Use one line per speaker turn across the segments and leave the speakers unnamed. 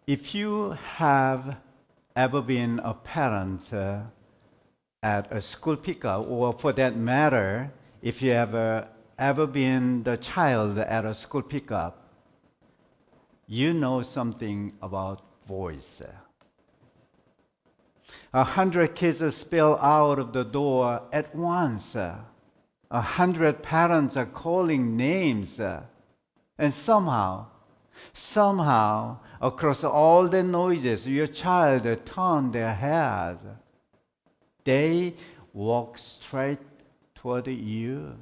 If you have ever been a parent at a school pickup, or for that matter, if you ever been the child at a school pickup, you know something about voice. 100 kids spill out of the door at once. 100 parents are calling names. And somehow, across all the noises, your child turned their heads. They walk straight toward you.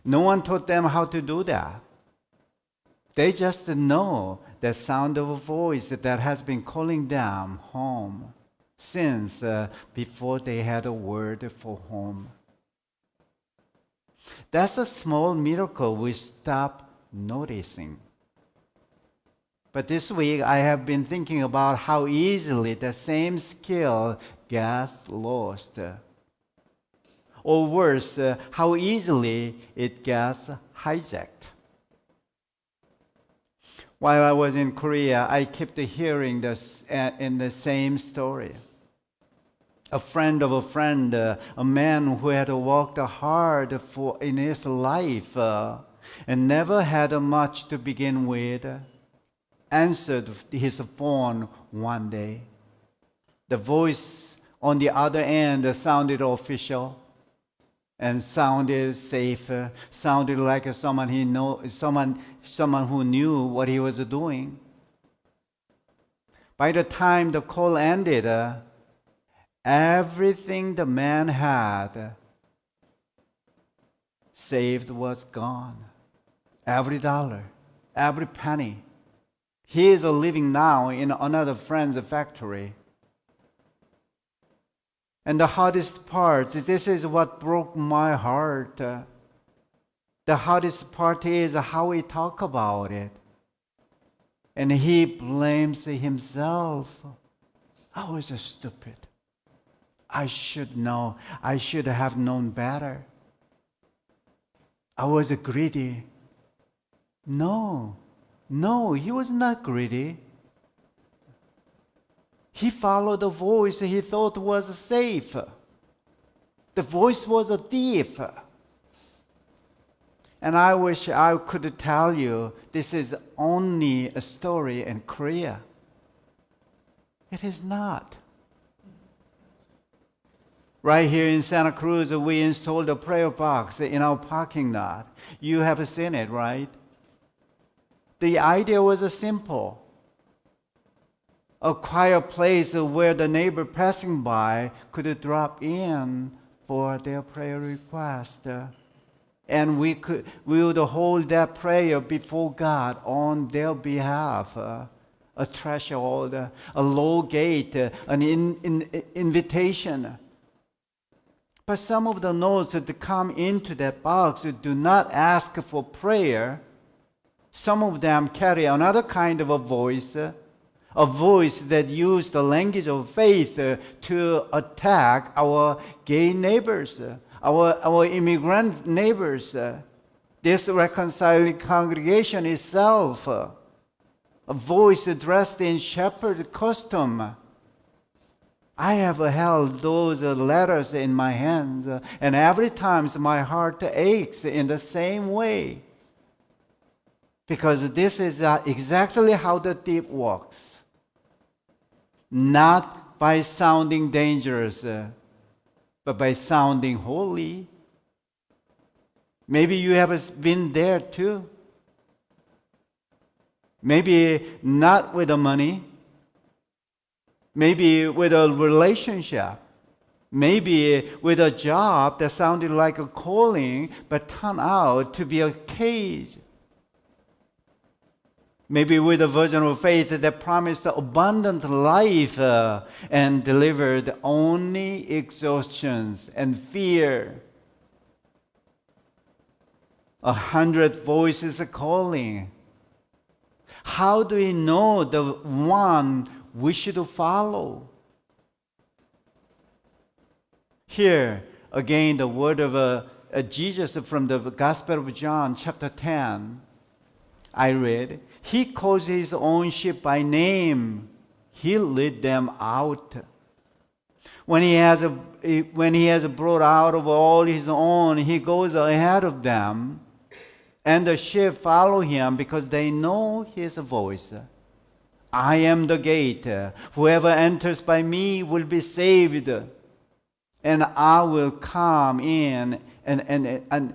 No one taught them how to do that. They just know the sound of a voice that has been calling them home since before they had a word for home. That's a small miracle we stop noticing. But this week I have been thinking about how easily the same skill gets lost. Or worse, how easily it gets hijacked. While I was in Korea, I kept hearing this in the same story. A friend of a friend, a man who had worked hard in his life and never had much to begin with, answered his phone one day. The voice on the other end sounded official and sounded safe, sounded like someone who knew what he was doing. By the time the call ended, everything the man had saved was gone. Every dollar, every penny. He is living now in another friend's factory. And the hardest part, this is what broke my heart. The hardest part is how we talk about it. And he blames himself. I was stupid. I should know. I should have known better. I was greedy. No, he was not greedy. He followed the voice he thought was safe. The voice was a thief. And I wish I could tell you this is only a story in Korea. It is not. Right here in Santa Cruz, we installed a prayer box in our parking lot. You have seen it, right? The idea was simple. A quiet place where the neighbor passing by could drop in for their prayer request. And we would hold that prayer before God on their behalf. A threshold, a low gate, an invitation. But some of the notes that come into that box do not ask for prayer. Some of them carry another kind of a voice that uses the language of faith to attack our gay neighbors, our immigrant neighbors, this reconciling congregation itself, a voice dressed in shepherd costume. I have held those letters in my hands, and every time my heart aches in the same way. Because this is exactly how the thief works. Not by sounding dangerous, but by sounding holy. Maybe you have been there too. Maybe not with the money. Maybe with a relationship. Maybe with a job that sounded like a calling, but turned out to be a cage. Maybe with a version of faith that promised abundant life and delivered only exhaustions and fear. 100 voices are calling. How do we know the one we should follow? Here, again, the word of Jesus from the Gospel of John, chapter 10. I read, He calls His own sheep by name. He lead them out. When he has brought out of all His own, He goes ahead of them, and the sheep follow Him because they know His voice. I am the gate. Whoever enters by me will be saved, and I will come in and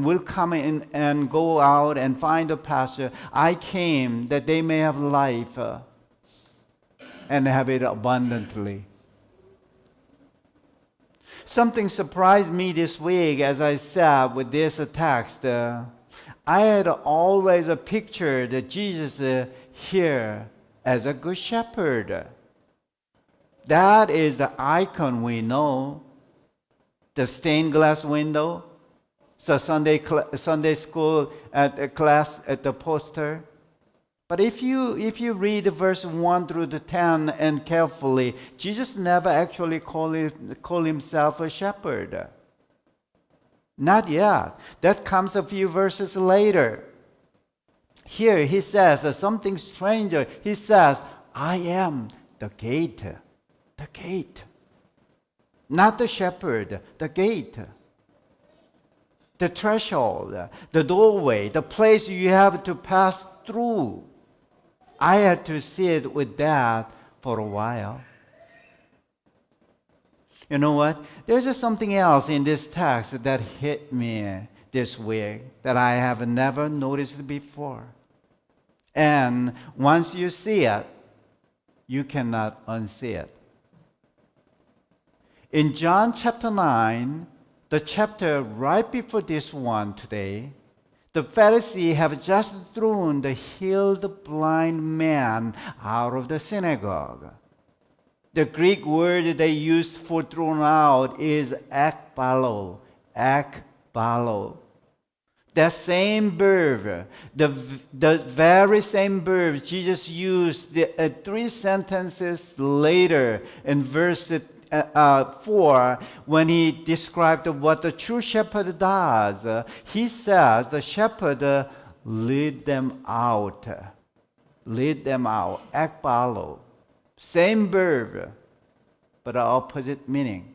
will come in and go out and find a pasture. I came that they may have life and have it abundantly. Something surprised me this week as I sat with this text. I had always pictured Jesus here as a good shepherd. That is the icon we know. The stained glass window, the Sunday school class at the poster. But if you read verse 1 through the 10 and carefully, Jesus never actually call himself a shepherd. Not yet. That comes a few verses later. Here he says something stranger. He says, I am the gate. The gate. Not the shepherd, the gate. The threshold, the doorway, the place you have to pass through. I had to sit with that for a while. You know what? There's just something else in this text that hit me this week that I have never noticed before. And once you see it, you cannot unsee it. In John chapter 9, the chapter right before this one today, the Pharisees have just thrown the healed blind man out of the synagogue. The Greek word they used for thrown out is ekbalo. Ekbalo. That same verb, the very same verb Jesus used 3 sentences later in verse 4, when he described what the true shepherd does. He says the shepherd lead them out. Lead them out. Ekbalo. Same verb, but opposite meaning.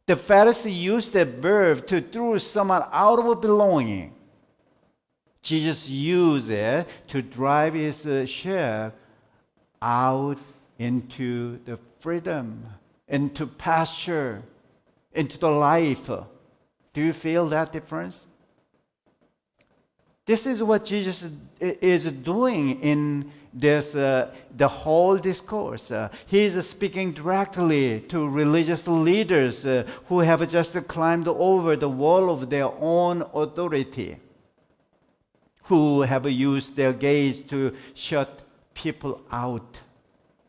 The Pharisee used that verb to throw someone out of belonging. Jesus used it to drive his sheep out into the freedom, into pasture, into the life. Do you feel that difference? This is what Jesus is doing in this the whole discourse. He is speaking directly to religious leaders who have just climbed over the wall of their own authority, who have used their gaze to shut people out.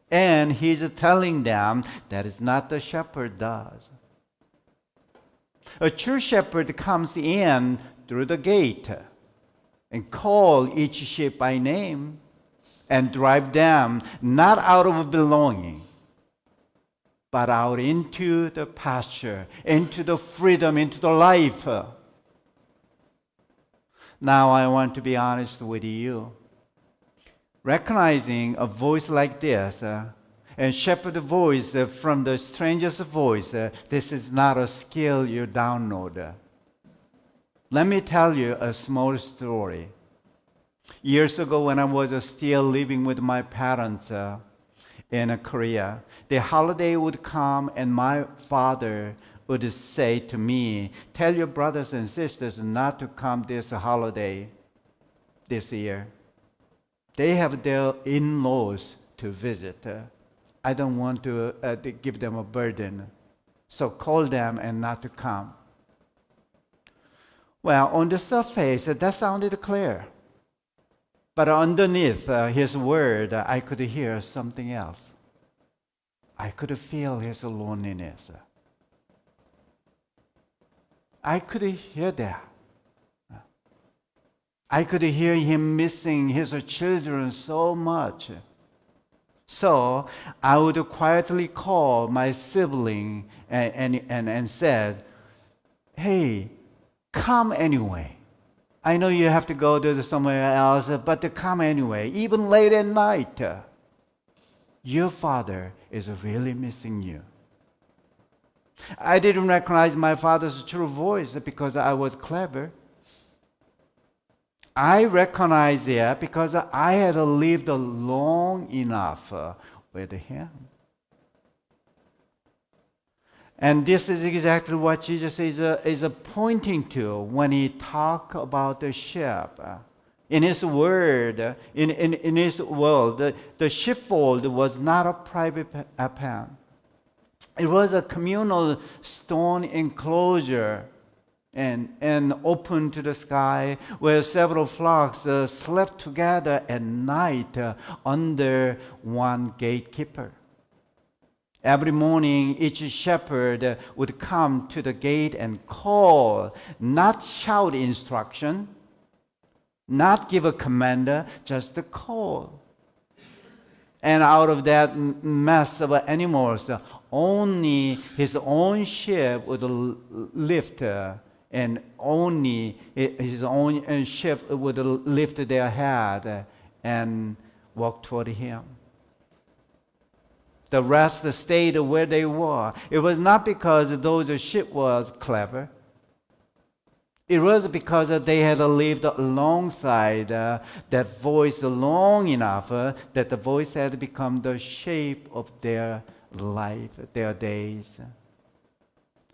And he's telling them that is not the shepherd does. A true shepherd comes in through the gate and call each sheep by name and drive them not out of belonging, but out into the pasture, into the freedom, into the life. Now I want to be honest with you. Recognizing a voice like this, and shepherd voice from the stranger's voice, this is not a skill you download. Let me tell you a small story. Years ago, when I was still living with my parents in Korea, the holiday would come and my father would say to me, tell your brothers and sisters not to come this holiday this year. They have their in-laws to visit. I don't want to give them a burden. So call them and not to come. Well, on the surface, that sounded clear. But underneath his word, I could hear something else. I could feel his loneliness. I could hear that. I could hear him missing his children so much. So I would quietly call my sibling and said, hey, come anyway. I know you have to go to somewhere else, but to come anyway, even late at night. Your father is really missing you. I didn't recognize my father's true voice because I was clever. I recognized it because I had lived long enough with him. And this is exactly what Jesus is pointing to when he talks about the sheep. In his word, in his world, the sheepfold was not a private pen. It was a communal stone enclosure and open to the sky where several flocks slept together at night under one gatekeeper. Every morning, each shepherd would come to the gate and call, not shout instruction, not give a command, just a call. And out of that mess of animals, only his own sheep would lift, and only his own sheep would lift their head and walk toward him. The rest stayed where they were. It was not because those sheep was clever. It was because they had lived alongside that voice long enough that the voice had become the shape of their life, their days.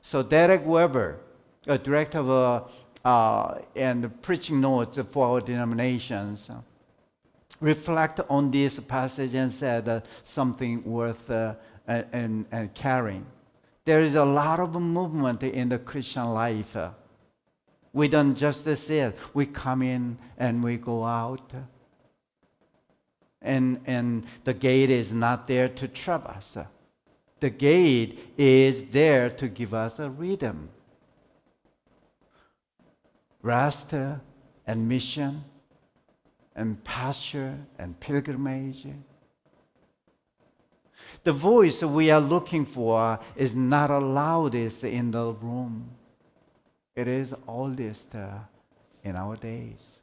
So Derek Weber, a director of and preaching notes for our denominations, reflect on this passage and said something worth and carrying. There is a lot of movement in the Christian life. We don't just sit. We come in and we go out. And the gate is not there to trap us. The gate is there to give us a rhythm. Rest and mission and pasture and pilgrimage. The voice we are looking for is not the loudest in the room. It is oldest in our days.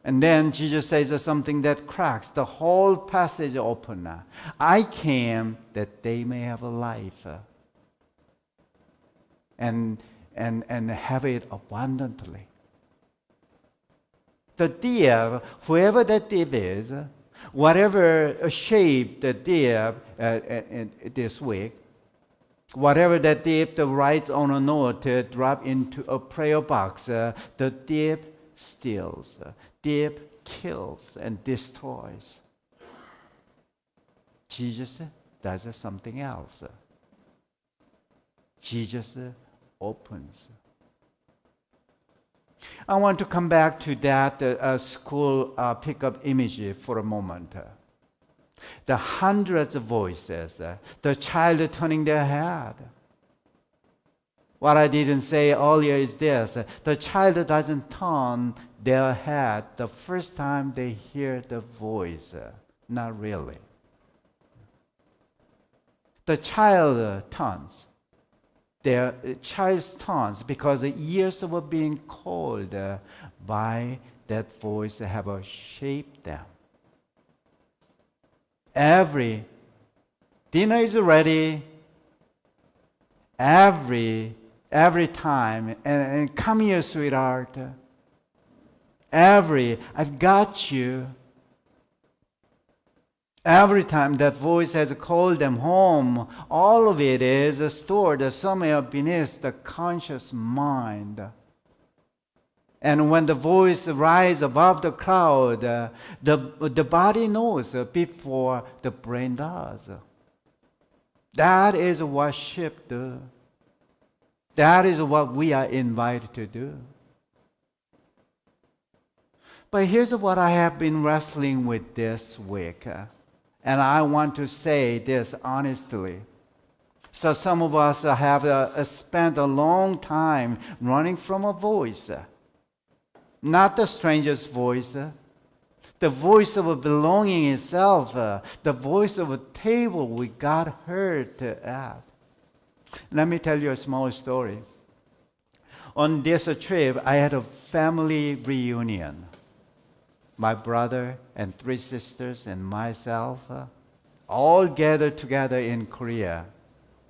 And then Jesus says something that cracks the whole passage open. I came that they may have a life and have it abundantly. The thief, whoever that thief is, whatever shape the thief this week, whatever that thief writes on a note to drop into a prayer box, the thief steals, thief kills and destroys. Jesus does something else. Jesus opens. I want to come back to that school pickup image for a moment. The hundreds of voices, the child turning their head. What I didn't say earlier is this: the child doesn't turn their head the first time they hear the voice. Not really. The child turns. Their child turns because the years of being called by that voice have shaped them. Every dinner is ready. Every time, and come here, sweetheart. I've got you. Every time that voice has called them home, all of it is stored somewhere beneath the conscious mind. And when the voice rises above the crowd, the body knows before the brain does. That is what sheep do. That is what we are invited to do. But here's what I have been wrestling with this week. And I want to say this honestly. So some of us have spent a long time running from a voice. Not the stranger's voice. The voice of belonging itself. The voice of a table we got hurt at. Let me tell you a small story. On this trip, I had a family reunion. My brother and 3 sisters and myself all gathered together in Korea.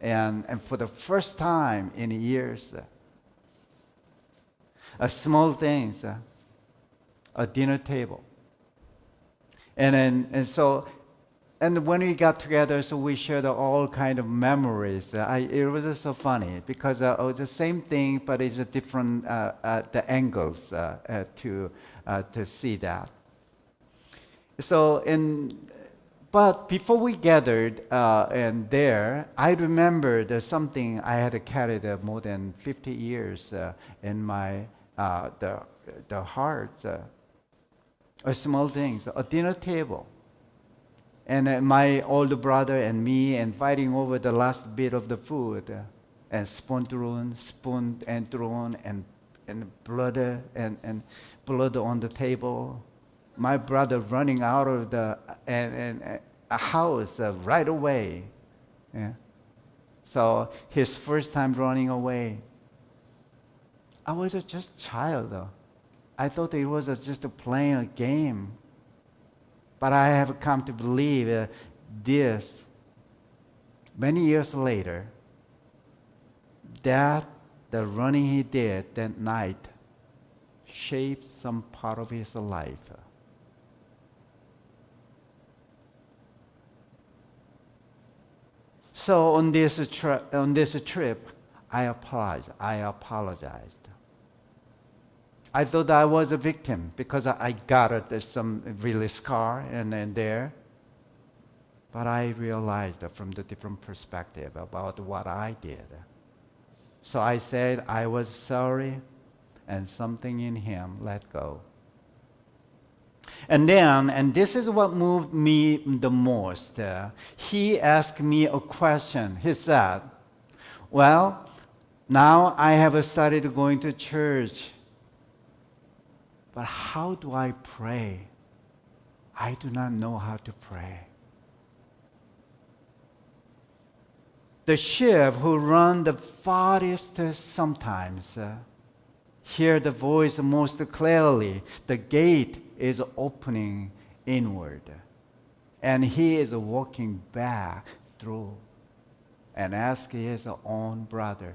And for the first time in years, small things, a dinner table. And when we got together, so we shared all kind of memories. It was just so funny because it was the same thing, but it's a different the angles to see that. But before we gathered and there, I remembered something I had carried more than 50 years in my the heart. Small things, a dinner table. And my older brother and me and fighting over the last bit of the food, and spoon and thrown, and blood on the table. My brother running out of the a house right away. Yeah. So his first time running away. I was just a child though. I thought it was just playing a game. But I have come to believe this many years later, that the running he did that night shaped some part of his life. So on this trip, I apologized. I thought I was a victim because I got some really scar and then there. But I realized from the different perspective about what I did. So I said I was sorry, and something in him let go. And this is what moved me the most. He asked me a question. He said, well, now I have started going to church. But how do I pray? I do not know how to pray. The sheep who run the farthest sometimes hear the voice most clearly. The gate is opening inward, and he is walking back through and ask his own brother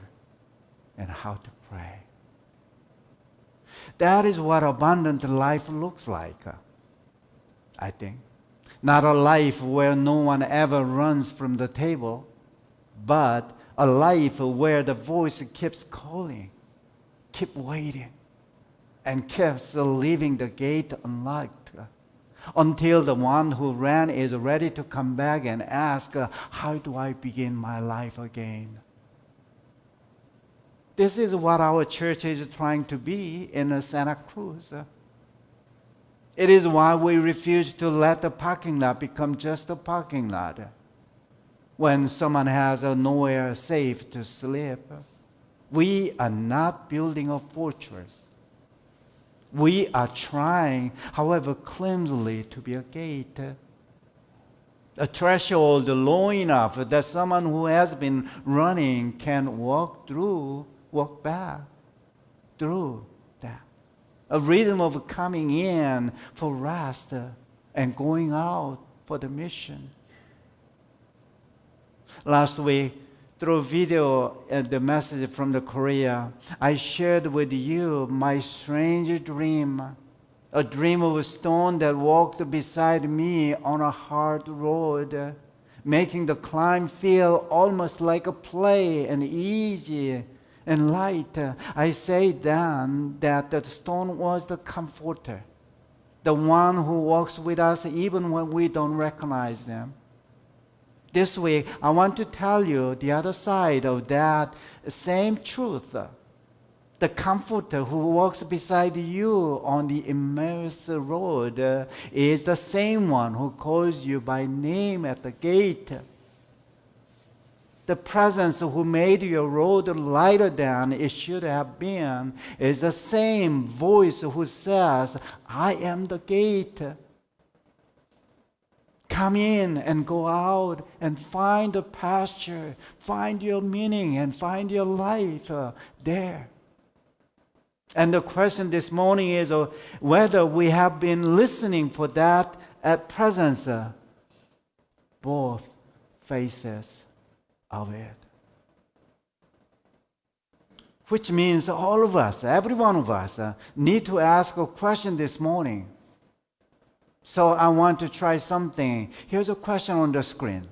and how to pray. That is what abundant life looks like, I think. Not a life where no one ever runs from the table, but a life where the voice keeps calling, keep waiting, and keeps leaving the gate unlocked until the one who ran is ready to come back and ask, how do I begin my life again? This is what our church is trying to be in Santa Cruz. It is why we refuse to let the parking lot become just a parking lot when someone has nowhere safe to sleep. We are not building a fortress. We are trying, however clumsily, to be a gate. A threshold low enough that someone who has been running can walk back through that. A rhythm of coming in for rest and going out for the mission. Last week, through video and the message from the Korea, I shared with you my strange dream. A dream of a stone that walked beside me on a hard road, making the climb feel almost like a play and easy and light. I say then that the stone was the comforter, the one who walks with us even when we don't recognize them. This week, I want to tell you the other side of that same truth. The comforter who walks beside you on the Emmaus road is the same one who calls you by name at the gate. The presence who made your road lighter than it should have been is the same voice who says, I am the gate. Come in and go out and find a pasture, find your meaning and find your life there. And the question this morning is whether we have been listening for that at presence, both faces of it. Which means all of us, every one of us, need to ask a question this morning. So I want to try something. Here's a question on the screen.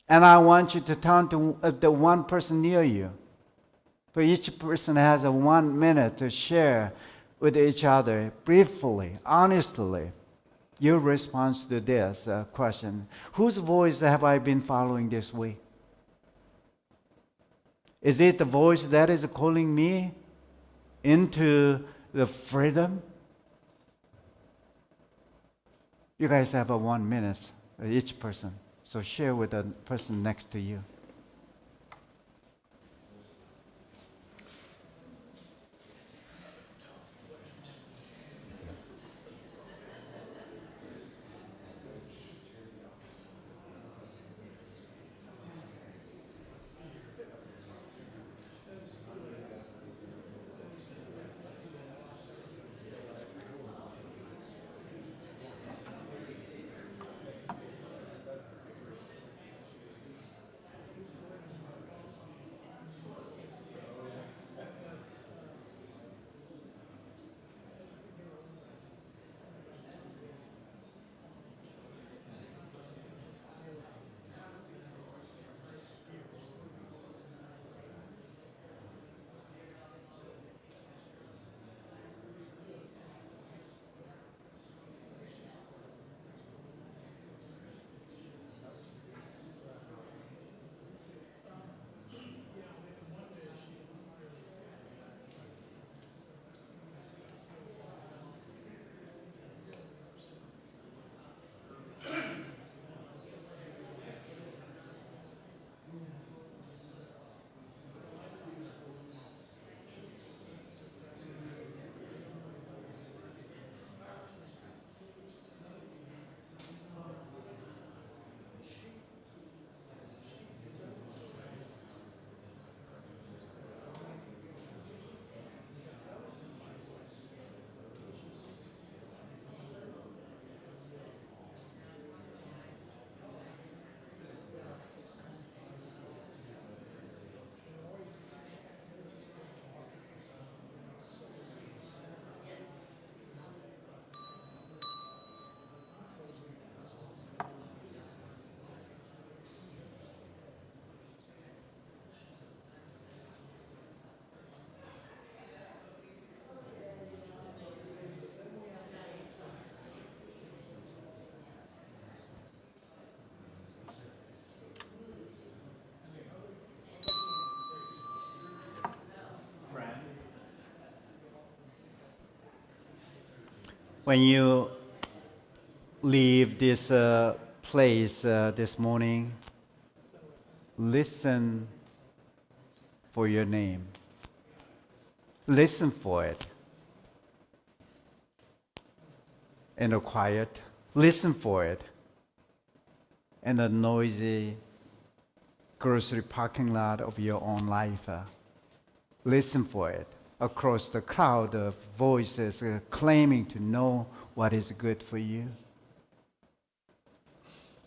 And I want you to turn to the one person near you. For each person has 1 minute to share with each other briefly, honestly, your response to this question. Whose voice have I been following this week? Is it the voice that is calling me into the freedom? You guys have 1 minute, each person. So share with the person next to you. When you leave this place this morning, listen for your name. Listen for it. In the quiet, listen for it. In the noisy grocery parking lot of your own life, listen for it. Across the crowd of voices claiming to know what is good for you.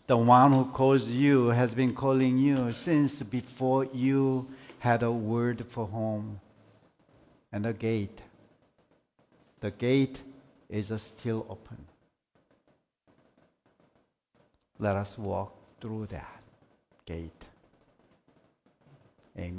The one who calls you has been calling you since before you had a word for home. And the gate is still open. Let us walk through that gate. Amen.